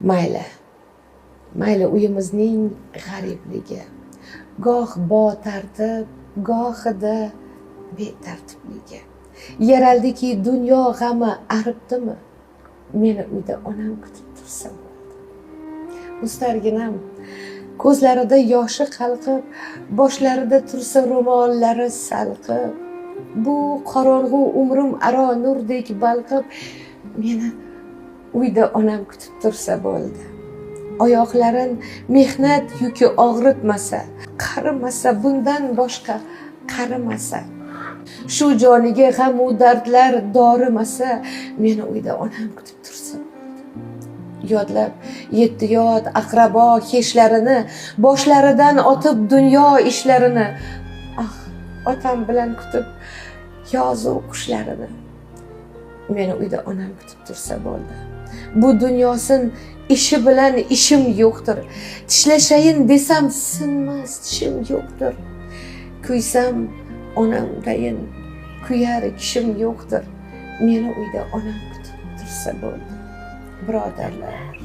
mayli uyimizning g'aribligi, goh botartib, gohida betartibligi. Yaraldiki dunyo g'ami aribdimi, meni uyda onam kutib tursa bo'ldi. O'starginam ko'zlarida yoshi qalqib, boshlarida tursa ro'mollari salqib, bu qorong'u umrim aro nurdek balqib, meni uyda onam kutib tursa bo'ldi. Oyoqlarin mehnat yuki og'ritmasa, qarimasa, bundan boshqa qarimasa, shu joniga g'am u dardlar dorimasa, meni uyda onam kutib tursa bo'ldi. Yodlab yetti yot aqrabo keshlarini, boshlaridan otib dunyo ishlarini, otam bilan kutib yozu qushlarini, meni uyda onam kutib tursa bo'ldi. Bu dunyosin ishi bilan ishim yo'qdir, tishlashayin desam sinmas tishim yo'qdir, kuysam onamdayin kuyar kishim yo'qdir, meni uyda onam kutib tursa bo'ldi. Birodarlar,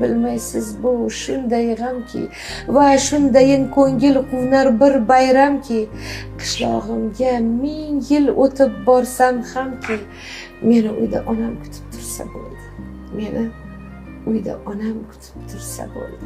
bilmaysiz bu shunday g'amki va shundayin ko'ngil quvunar bir bayramki, qishlog'imga 1000 yil o'tib borsam hamki, meni uyda onam kutib tursa bo'ldi. Meni uyda onam kutib tursa bo'ldi.